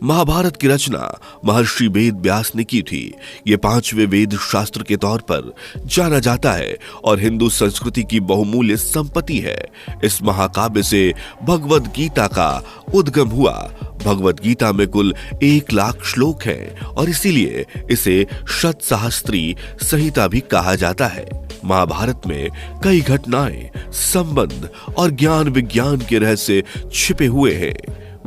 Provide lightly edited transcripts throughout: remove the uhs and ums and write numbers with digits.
महाभारत की रचना महर्षि वेद व्यास ने की थी। ये पांचवें वेद शास्त्र के तौर पर जाना जाता है और हिंदू संस्कृति की बहुमूल्य संपत्ति है। इस महाकाव्य से भगवद गीता का उद्गम हुआ। भगवद गीता में कुल 1,00,000 श्लोक हैं और इसीलिए इसे शतसहस्त्री संहिता भी कहा जाता है। महाभारत में कई घटनाएं, संबंध और ज्ञान विज्ञान के रहस्य छिपे हुए हैं।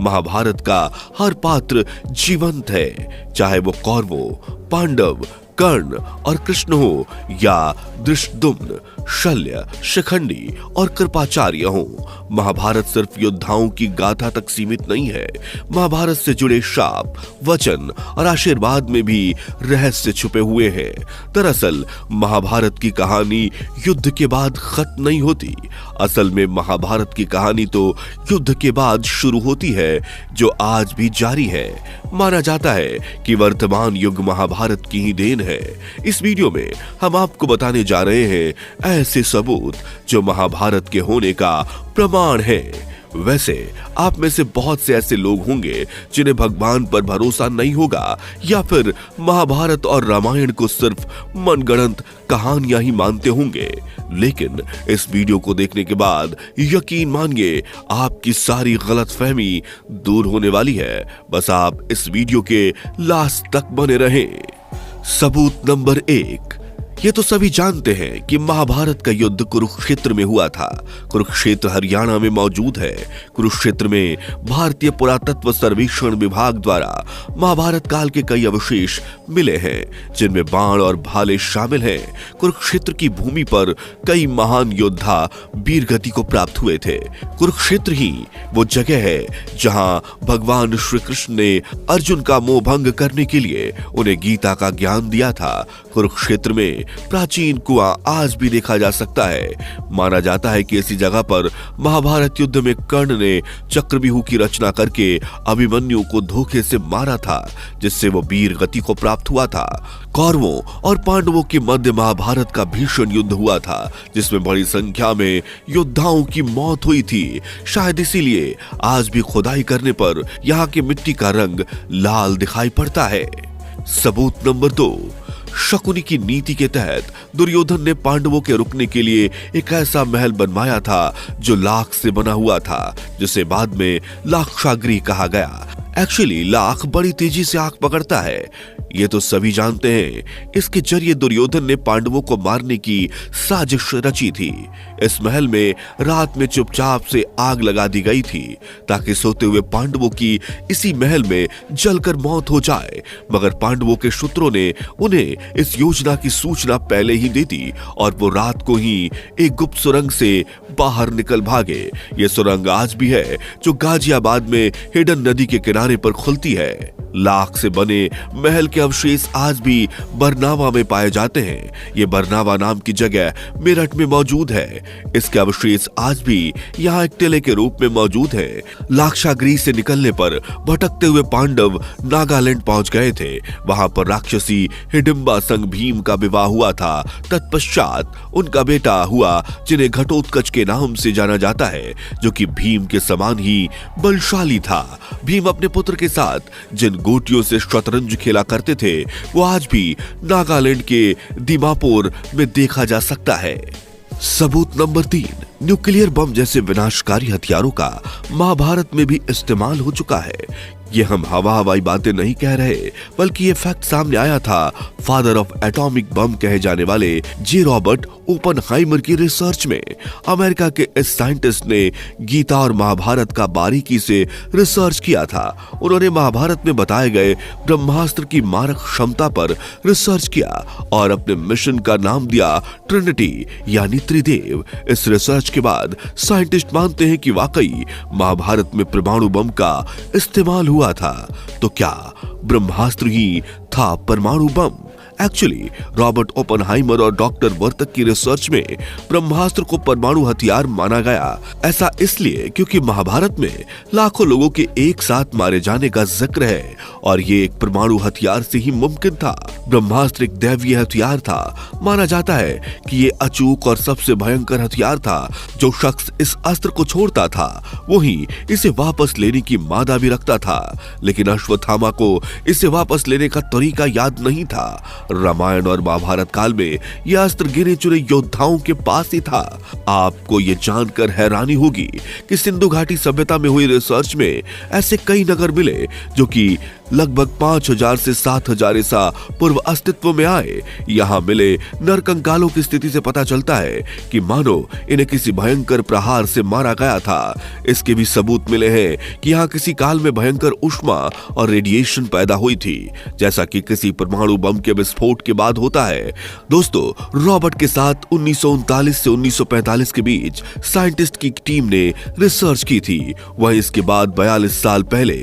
महाभारत का हर पात्र जीवंत है, चाहे वो कौरवों, पांडव, कर्ण और कृष्ण हो या धृष्टद्युम्न, शल्य, शिखंडी और कृपाचार्य हो। महाभारत सिर्फ योद्धाओं की गाथा तक सीमित नहीं है। महाभारत से जुड़े शाप, वचन और आशीर्वाद में भी रहस्य छुपे हुए हैं। दरअसल महाभारत की कहानी युद्ध के बाद खत्म नहीं होती। असल में महाभारत की कहानी तो युद्ध के बाद शुरू होती है, जो आज भी जारी है। माना जाता है कि वर्तमान युग महाभारत की ही देन है। इस वीडियो में हम आपको बताने जा रहे हैं ऐसे सबूत जो महाभारत के होने का प्रमाण है। वैसे आप में से बहुत से ऐसे लोग होंगे जिन्हें भगवान पर भरोसा नहीं होगा या फिर महाभारत और रामायण को सिर्फ मनगढ़ंत कहानियां ही मानते होंगे, लेकिन इस वीडियो को देखने के बाद यकीन मानिए आपकी सारी गलतफहमी दूर होने वाली है। बस आप इस वीडियो के लास्ट तक बने रहें। सबूत नंबर 1। ये तो सभी जानते हैं कि महाभारत का युद्ध कुरुक्षेत्र में हुआ था। कुरुक्षेत्र हरियाणा में मौजूद है। कुरुक्षेत्र में भारतीय पुरातत्व सर्वेक्षण विभाग द्वारा महाभारत काल के कई अवशेष मिले हैं, जिनमें बाण और भाले शामिल हैं। कुरुक्षेत्र की भूमि पर कई महान योद्धा वीरगति को प्राप्त हुए थे। कुरुक्षेत्र ही वो जगह है जहां भगवान श्री कृष्ण ने अर्जुन का मोह भंग करने के लिए उन्हें गीता का ज्ञान दिया था। कुरुक्षेत्र में प्राचीन कुआं आज भी देखा जा सकता है। माना जाता है कि इसी जगह पर महाभारत युद्ध में कर्ण ने चक्रव्यूह की रचना करके अभिमन्यु को धोखे से मारा था, जिससे वो वीर गति को प्राप्त हुआ था। कौरवों और पांडवों के मध्य महाभारत का भीषण युद्ध हुआ था, जिसमें बड़ी संख्या में योद्धाओं की मौत हुई थी। शायद इसीलिए आज भी खुदाई करने पर यहाँ की मिट्टी का रंग लाल दिखाई पड़ता है। सबूत नंबर 2। शकुनी की नीति के तहत दुर्योधन ने पांडवों के रुकने के लिए एक ऐसा महल बनवाया था जो लाख से बना हुआ था, जिसे बाद में लाक्षागृह कहा गया। एक्चुअली लाख बड़ी तेजी से आंख पकड़ता है, ये तो सभी जानते हैं। इसके जरिए दुर्योधन ने पांडवों को मारने की साजिश रची थी। इस महल में रात में चुपचाप से आग लगा दी गई थी ताकि सोते हुए पांडवों की इसी महल में जलकर मौत हो जाए, मगर पांडवों के शत्रुओं ने उन्हें इस योजना की सूचना पहले ही दे दी और वो रात को ही एक गुप्त सुरंग से बाहर निकल भागे। ये सुरंग आज भी है, जो गाजियाबाद में हिडन नदी के किनारे पर खुलती है। लाख से बने महल के अवशेष आज भी बरनावा में पाए जाते हैं। ये बरनावा नाम की जगह मेरठ में मौजूद है। इसके अवशेष आज भी यहाँ एक टिले के रूप में मौजूद है। लाक्षागृह से निकलने पर भटकते हुए पांडव नागालैंड पहुंच गए थे। वहां पर राक्षसी हिडिंबा संग भीम का विवाह हुआ था। तत्पश्चात उनका बेटा हुआ, जिन्हें घटोत्कच के नाम से जाना जाता है, जो कि भीम के समान ही बलशाली था। भीम अपने पुत्र के साथ जिन गोटियों से शतरंज खेला करते थे, वो आज भी नागालैंड के दीमापुर में देखा जा सकता है। सबूत नंबर 3। न्यूक्लियर बम जैसे विनाशकारी हथियारों का महाभारत में भी इस्तेमाल हो चुका है। ये हम हवाई बातें नहीं कह रहे, बल्कि ये फैक्ट सामने आया था फादर ऑफ एटॉमिक बम कहे जाने वाले जे रॉबर्ट ओपनहाइमर की रिसर्च में। अमेरिका के इस साइंटिस्ट ने गीता और महाभारत का बारीकी से रिसर्च किया था। उन्होंने महाभारत में बताए गए ब्रह्मास्त्र की मारक क्षमता पर रिसर्च किया और अपने मिशन का नाम दिया ट्रिनिटी, यानी त्रिदेव। इस रिसर्च के बाद साइंटिस्ट मानते हैं कि वाकई महाभारत में परमाणु बम का इस्तेमाल हुआ था। तो क्या ब्रह्मास्त्र ही था परमाणु बम? एक्चुअली रॉबर्ट ओपेनहाइमर और डॉक्टर वर्तक की रिसर्च में ब्रह्मास्त्र को परमाणु हथियार माना गया। ऐसा इसलिए क्योंकि महाभारत में लाखों लोगों के एक साथ मारे जाने का जिक्र है और ये एक परमाणु हथियार से ही मुमकिन था। ब्रह्मास्त्र एक दैवीय हथियार था। माना जाता है कि ये अचूक और सबसे भयंकर हथियार था। जो शख्स इस अस्त्र को छोड़ता था वही इसे वापस लेने की मादा भी रखता था, लेकिन अश्वत्थामा को इसे वापस लेने का तरीका याद नहीं था। रामायण और महाभारत काल में यह अस्त्र गिने चुने योद्धाओं के पास ही था। आपको ये जानकर हैरानी होगी कि सिंधु घाटी सभ्यता में हुई रिसर्च में ऐसे कई नगर मिले जो कि लगभग 5000 से 7000 ईसा पूर्व अस्तित्व में आए। यहाँ मिले नरकंकालों की स्थिति से पता चलता है कि मानो इन्हें किसी भयंकर प्रहार से मारा गया था। इसके भी सबूत मिले हैं कि यहाँ किसी काल में भयंकर ऊष्मा और रेडिएशन पैदा हुई थी, जैसा कि किसी परमाणु बम के विस्फोट के बाद होता है। दोस्तों, रॉबर्ट के साथ 1939 से 1945 के बीच साइंटिस्ट की टीम ने रिसर्च की थी। वहीं इसके बाद 42 साल पहले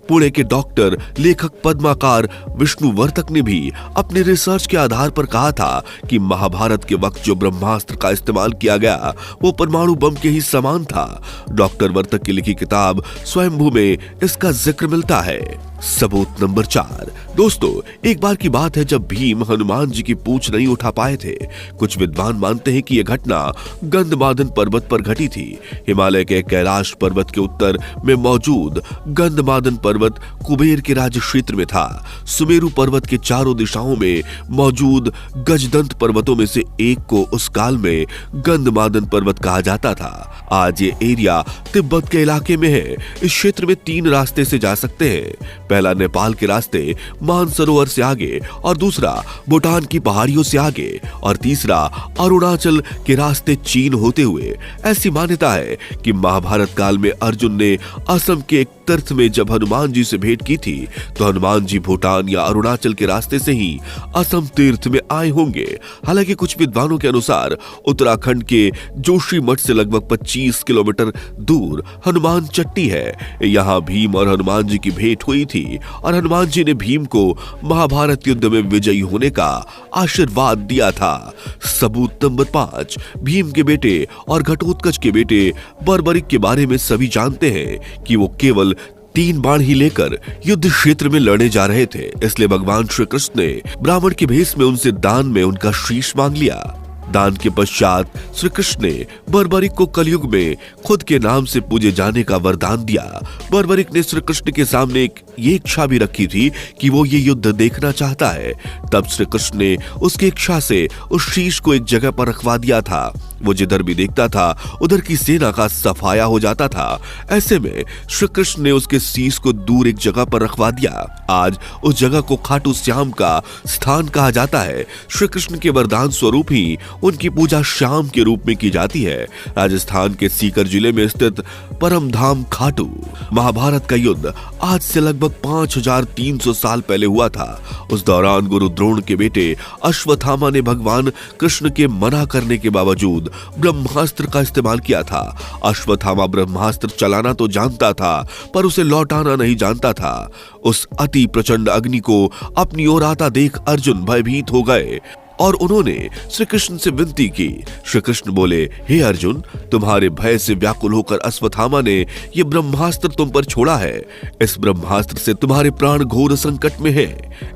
पुणे के डॉक्टर लेखक पद्माकार विष्णु वर्तक ने भी अपने रिसर्च के आधार पर कहा था कि महाभारत के वक्त जो ब्रह्मास्त्र का इस्तेमाल किया गया वो परमाणु बम के ही समान था। डॉक्टर वर्तक की लिखी किताब स्वयंभू में इसका जिक्र मिलता है। सबूत नंबर 4। दोस्तों, एक बार की बात है जब भीम हनुमान जी की पूंछ नहीं उठा पाए थे। कुछ विद्वान मानते हैं कि यह घटना गंधमादन पर्वत पर घटी थी। हिमालय के कैलाश पर्वत के उत्तर में मौजूद गंधमादन पर्वत कुबेर के राज्य क्षेत्र में था। सुमेरु पर्वत के चारों दिशाओं में मौजूद गजदंत पर्वतों में से एक को उस काल में गंधमादन पर्वत कहा जाता था। आज ये एरिया तिब्बत के इलाके में है। इस क्षेत्र में 3 रास्ते से जा सकते हैं। पहला नेपाल के रास्ते मानसरोवर से आगे और दूसरा भूटान की पहाड़ियों से आगे और तीसरा अरुणाचल के रास्ते चीन होते हुए। ऐसी मान्यता है कि महाभारत काल में अर्जुन ने असम के एक तीर्थ में जब हनुमान जी से भेंट की थी तो हनुमान जी भूटान या अरुणाचल के रास्ते से ही असम तीर्थ में आए होंगे। हालांकि कुछ विद्वानों के अनुसार उत्तराखंड के जोशीमठ से लगभग 25 किलोमीटर दूर हनुमान चट्टी है। यहाँ भीम और हनुमान जी की भेंट हुई थी और हनुमान जी ने भीम को महाभारत युद्ध में विजयी होने का आशीर्वाद दिया था। सबूत नंबर 5। भीम के बेटे और घटोत्कच के बेटे बर्बरिक के बारे में सभी जानते हैं कि वो केवल 3 बाण ही लेकर युद्ध क्षेत्र में लड़ने जा रहे थे। इसलिए भगवान श्री कृष्ण ने ब्राह्मण के भेष में उनसे दान में उनका शीश मांग लिया। दान के पश्चात श्री कृष्ण ने बर्बरिक को कलयुग में खुद के नाम से पूजे जाने का वरदान दिया। बर्बरिक ने श्री कृष्ण के सामने ये इच्छा भी रखी थी कि वो ये युद्ध देखना चाहता है। तब श्री कृष्ण ने उसकी इच्छा से उस शीश को एक जगह पर रखवा दिया था। वो जिधर भी देखता था उधर की सेना का सफाया हो जाता था। ऐसे में श्री कृष्ण ने उसके शीश को दूर एक जगह पर रखवा दिया। आज उस जगह को खाटू श्याम का स्थान कहा जाता है। श्री कृष्ण के वरदान स्वरूप ही उनकी पूजा श्याम के रूप में की जाती है। राजस्थान के सीकर जिले में स्थित परम धाम खाटू। महाभारत का युद्ध आज से लगभग 5300 साल पहले हुआ था। उस दौरान गुरु द्रोण के बेटे अश्वत्थामा ने भगवान कृष्ण के मना करने के बावजूद ब्रह्मास्त्र का इस्तेमाल किया था। अश्वत्थामा ब्रह्मास्त्र चलाना तो जानता था पर उसे लौटाना नहीं जानता था। उस अति प्रचंड अग्नि को अपनी ओर आता देख अर्जुन भयभीत हो गए और उन्होंने श्री कृष्ण से विनती की। श्री कृष्ण बोले, हे अर्जुन, तुम्हारे भय से व्याकुल होकर अश्वत्थामा ने यह ब्रह्मास्त्र तुम पर छोड़ा है। इस ब्रह्मास्त्र से तुम्हारे प्राण घोर संकट में है।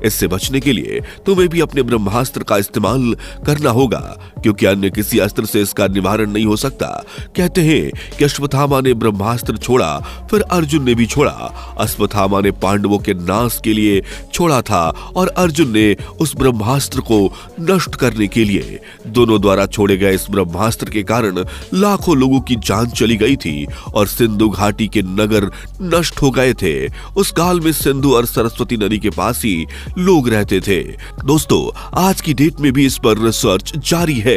इससे बचने के लिए तुम्हें भी अपने ब्रह्मास्त्र का इस्तेमाल करना होगा, क्योंकि अन्य किसी अस्त्र से इसका निवारण नहीं हो सकता। कहते हैं कि अश्वत्थामा ने ब्रह्मास्त्र छोड़ा, फिर अर्जुन ने भी छोड़ा। अश्वत्थामा ने पांडवों के नाश के लिए छोड़ा था और अर्जुन ने उस ब्रह्मास्त्र को नष्ट करने के लिए। दोनों द्वारा छोड़े गए इस ब्रह्मास्त्र के कारण लाखों लोगों की जान चली गई थी और सिंधु घाटी के नगर नष्ट हो गए थे। उस काल में सिंधु और सरस्वती नदी के पास ही लोग रहते थे। दोस्तों, आज की डेट में भी इस पर रिसर्च जारी है।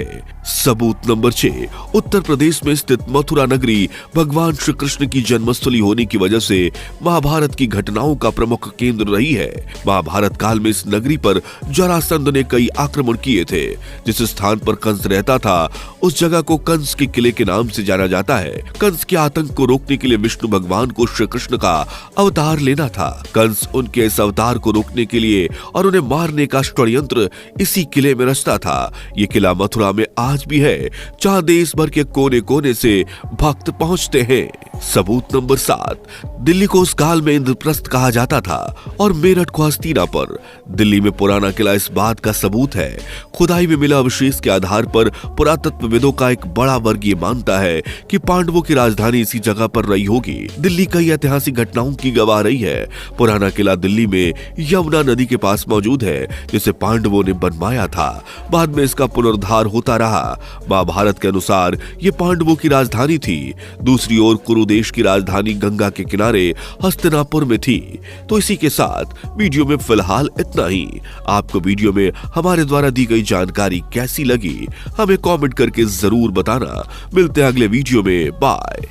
सबूत नंबर 6। उत्तर प्रदेश में स्थित मथुरा नगरी भगवान श्री कृष्ण की जन्मस्थली होने की वजह से महाभारत की घटनाओं का प्रमुख केंद्र रही है। महाभारत काल में इस नगरी पर जरासंध ने कई आक्रमण किए थे। जिस स्थान पर कंस रहता था उस जगह को कंस के किले के नाम से जाना जाता है। कंस के आतंक को रोकने के लिए विष्णु भगवान को श्री कृष्ण का अवतार लेना था। कंस उनके इस अवतार को रोकने के लिए और उन्हें मारने का षड्यंत्र इसी किले में रचता था। ये किला मथुरा में आज भी है, जहां देश भर के कोने कोने से भक्त पहुंचते हैं। सबूत नंबर 7, दिल्ली को उस काल में इंद्रप्रस्थ कहा जाता था और मेरठ को हस्तिनापुर। दिल्ली में पुराना किला इस बात का सबूत है। खुदाई में मिला अवशेष के आधार पर पुरातत्वविदों का एक बड़ा वर्ग ये मानता है कि पांडवों की राजधानी इसी जगह पर रही होगी। दिल्ली कई ऐतिहासिक घटनाओं की गवाह रही है। पुराना किला दिल्ली में यमुना नदी के पास मौजूद है, जिसे पांडवों ने बनवाया था। बाद में इसका पुनरुद्धार होता रहा। महाभारत के अनुसार ये पांडवों की राजधानी थी। दूसरी ओर कुरु देश की राजधानी गंगा के किनारे हस्तिनापुर में थी। तो इसी के साथ वीडियो में फिलहाल इतना ही। आपको वीडियो में हमारे द्वारा दी गई जानकारी कैसी लगी हमें कमेंट करके जरूर बताना। मिलते हैं अगले वीडियो में। बाय।